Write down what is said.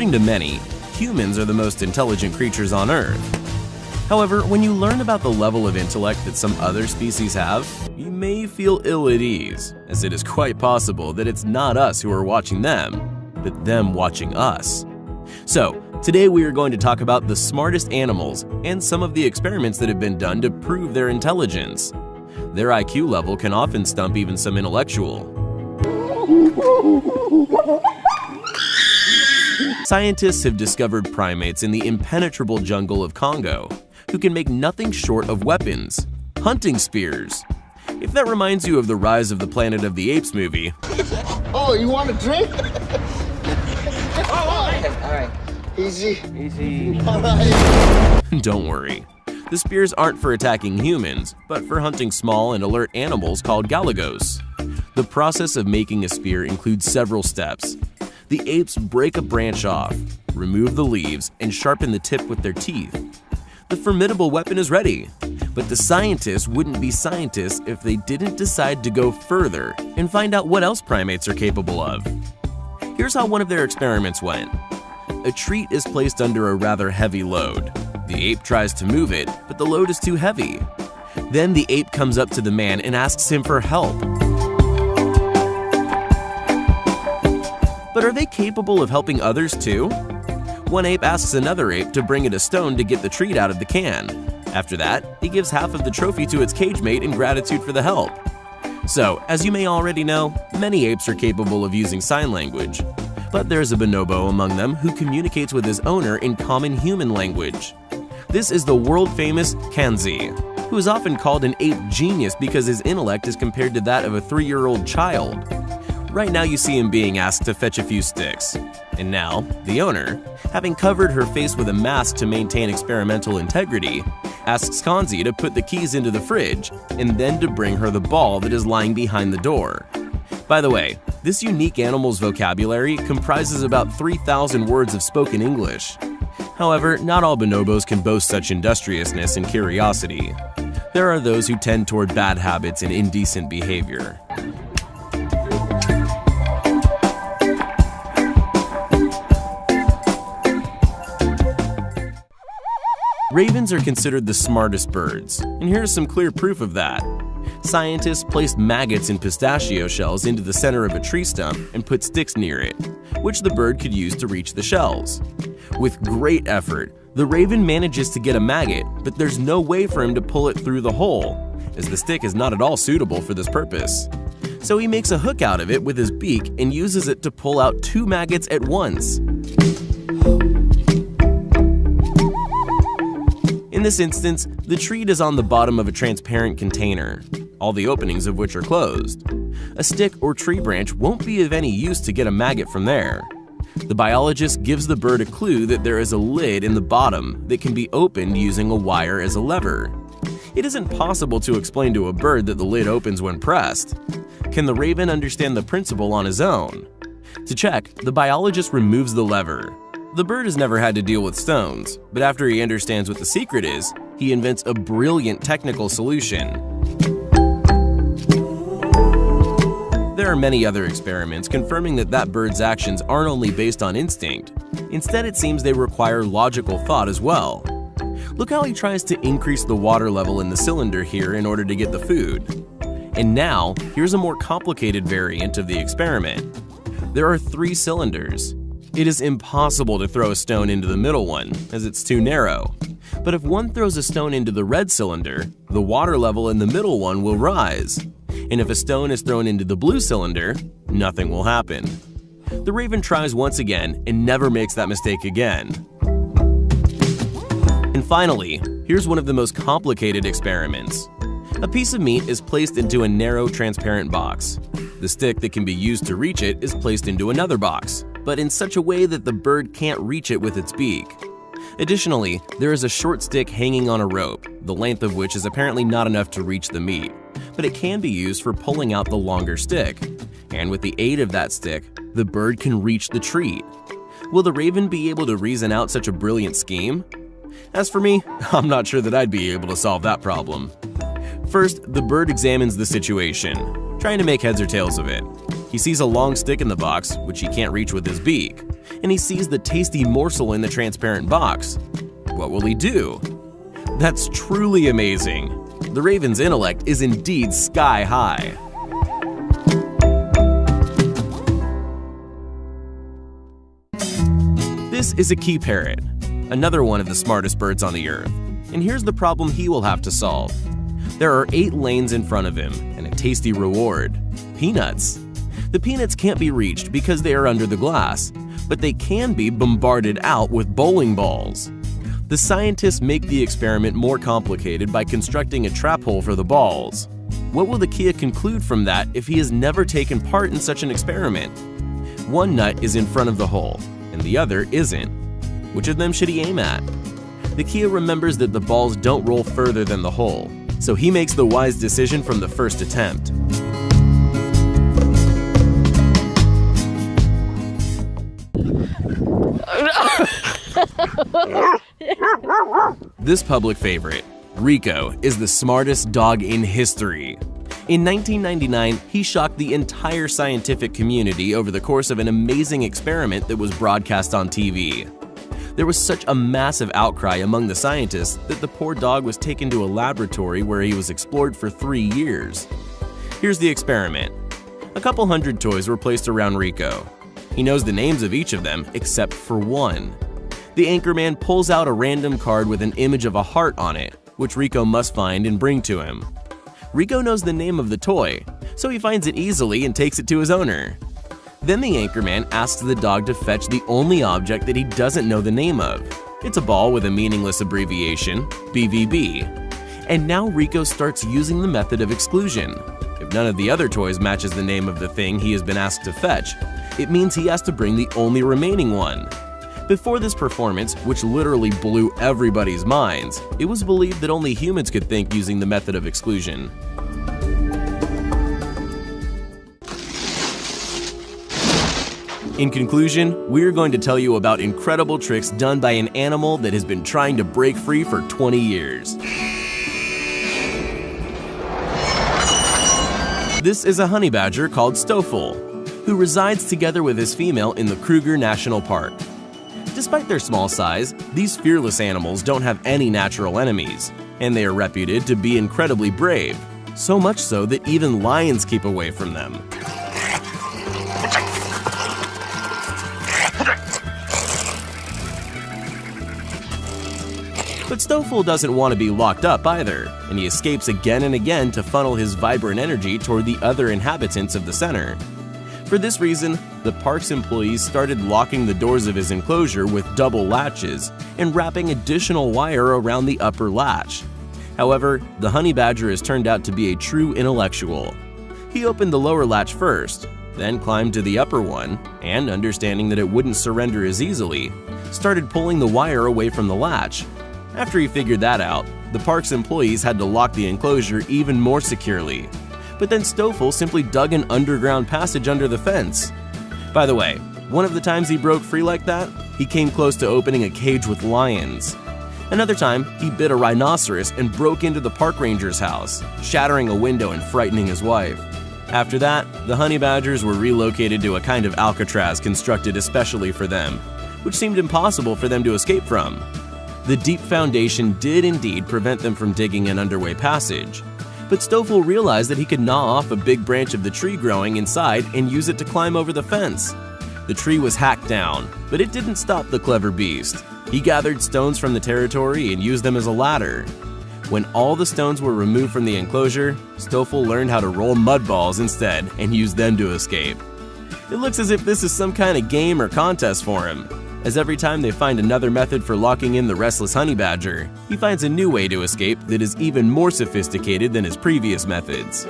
According to many, humans are the most intelligent creatures on Earth. However, when you learn about the level of intellect that some other species have, you may feel ill at ease, as it is quite possible that it's not us who are watching them, but them watching us. So, today we are going to talk about the smartest animals and some of the experiments that have been done to prove their intelligence. Their IQ level can often stump even some intellectual. Scientists have discovered primates in the impenetrable jungle of Congo who can make nothing short of weapons, hunting spears. If that reminds you of the Rise of the Planet of the Apes movie. Oh, you want a drink? All right. Easy. All right. Don't worry. The spears aren't for attacking humans, but for hunting small and alert animals called galagos. The process of making a spear includes several steps. The apes break a branch off, remove the leaves, and sharpen the tip with their teeth. The formidable weapon is ready, but the scientists wouldn't be scientists if they didn't decide to go further and find out what else primates are capable of. Here's how one of their experiments went. A treat is placed under a rather heavy load. The ape tries to move it, but the load is too heavy. Then the ape comes up to the man and asks him for help. But are they capable of helping others too? One ape asks another ape to bring it a stone to get the treat out of the can. After that, he gives half of the trophy to its cage mate in gratitude for the help. So, as you may already know, many apes are capable of using sign language. But there's a bonobo among them who communicates with his owner in common human language. This is the world-famous Kanzi, who is often called an ape genius because his intellect is compared to that of a 3-year-old child. Right now you see him being asked to fetch a few sticks. And now, the owner, having covered her face with a mask to maintain experimental integrity, asks Kanzi to put the keys into the fridge and then to bring her the ball that is lying behind the door. By the way, this unique animal's vocabulary comprises about 3,000 words of spoken English. However, not all bonobos can boast such industriousness and curiosity. There are those who tend toward bad habits and indecent behavior. Ravens are considered the smartest birds, and here's some clear proof of that. Scientists placed maggots in pistachio shells into the center of a tree stump and put sticks near it, which the bird could use to reach the shells. With great effort, the raven manages to get a maggot, but there's no way for him to pull it through the hole, as the stick is not at all suitable for this purpose. So he makes a hook out of it with his beak and uses it to pull out 2 maggots at once. In this instance, the treat is on the bottom of a transparent container, all the openings of which are closed. A stick or tree branch won't be of any use to get a maggot from there. The biologist gives the bird a clue that there is a lid in the bottom that can be opened using a wire as a lever. It isn't possible to explain to a bird that the lid opens when pressed. Can the raven understand the principle on his own? To check, the biologist removes the lever. The bird has never had to deal with stones, but after he understands what the secret is, he invents a brilliant technical solution. There are many other experiments confirming that bird's actions aren't only based on instinct. Instead, it seems they require logical thought as well. Look how he tries to increase the water level in the cylinder here in order to get the food. And now, here's a more complicated variant of the experiment. There are 3 cylinders. It is impossible to throw a stone into the middle one, as it's too narrow. But if one throws a stone into the red cylinder, the water level in the middle one will rise. And if a stone is thrown into the blue cylinder, nothing will happen. The raven tries once again and never makes that mistake again. And finally, here's one of the most complicated experiments. A piece of meat is placed into a narrow, transparent box. The stick that can be used to reach it is placed into another box, but in such a way that the bird can't reach it with its beak. Additionally, there is a short stick hanging on a rope, the length of which is apparently not enough to reach the meat, but it can be used for pulling out the longer stick. And with the aid of that stick, the bird can reach the treat. Will the raven be able to reason out such a brilliant scheme? As for me, I'm not sure that I'd be able to solve that problem. First, the bird examines the situation, trying to make heads or tails of it. He sees a long stick in the box, which he can't reach with his beak, and he sees the tasty morsel in the transparent box. What will he do? That's truly amazing. The raven's intellect is indeed sky high. This is a key parrot, another one of the smartest birds on the earth. And here's the problem he will have to solve. There are 8 lanes in front of him and a tasty reward: peanuts. The peanuts can't be reached because they are under the glass, but they can be bombarded out with bowling balls. The scientists make the experiment more complicated by constructing a trap hole for the balls. What will the Kia conclude from that if he has never taken part in such an experiment? One nut is in front of the hole, and the other isn't. Which of them should he aim at? The Kia remembers that the balls don't roll further than the hole, so he makes the wise decision from the first attempt. This public favorite, Rico, is the smartest dog in history. In 1999, he shocked the entire scientific community over the course of an amazing experiment that was broadcast on TV. There was such a massive outcry among the scientists that the poor dog was taken to a laboratory where he was explored for 3 years. Here's the experiment. A couple hundred toys were placed around Rico. He knows the names of each of them except for one. The anchorman pulls out a random card with an image of a heart on it, which Rico must find and bring to him. Rico knows the name of the toy, so he finds it easily and takes it to his owner. Then the anchorman asks the dog to fetch the only object that he doesn't know the name of. It's a ball with a meaningless abbreviation, BVB. And now Rico starts using the method of exclusion. If none of the other toys matches the name of the thing he has been asked to fetch, it means he has to bring the only remaining one. Before this performance, which literally blew everybody's minds, it was believed that only humans could think using the method of exclusion. In conclusion, we're going to tell you about incredible tricks done by an animal that has been trying to break free for 20 years. This is a honey badger called Stoffel, who resides together with his female in the Kruger National Park. Despite their small size, these fearless animals don't have any natural enemies, and they are reputed to be incredibly brave, so much so that even lions keep away from them. But Stoffel doesn't want to be locked up either, and he escapes again and again to funnel his vibrant energy toward the other inhabitants of the center. For this reason, the park's employees started locking the doors of his enclosure with double latches and wrapping additional wire around the upper latch. However, the honey badger has turned out to be a true intellectual. He opened the lower latch first, then climbed to the upper one, and understanding that it wouldn't surrender as easily, started pulling the wire away from the latch. After he figured that out, the park's employees had to lock the enclosure even more securely. But then Stoffel simply dug an underground passage under the fence. By the way, one of the times he broke free like that, he came close to opening a cage with lions. Another time, he bit a rhinoceros and broke into the park ranger's house, shattering a window and frightening his wife. After that, the honey badgers were relocated to a kind of Alcatraz constructed especially for them, which seemed impossible for them to escape from. The deep foundation did indeed prevent them from digging an underway passage, but Stoffel realized that he could gnaw off a big branch of the tree growing inside and use it to climb over the fence. The tree was hacked down, but it didn't stop the clever beast. He gathered stones from the territory and used them as a ladder. When all the stones were removed from the enclosure, Stoffel learned how to roll mud balls instead and use them to escape. It looks as if this is some kind of game or contest for him, as every time they find another method for locking in the restless honey badger, he finds a new way to escape that is even more sophisticated than his previous methods.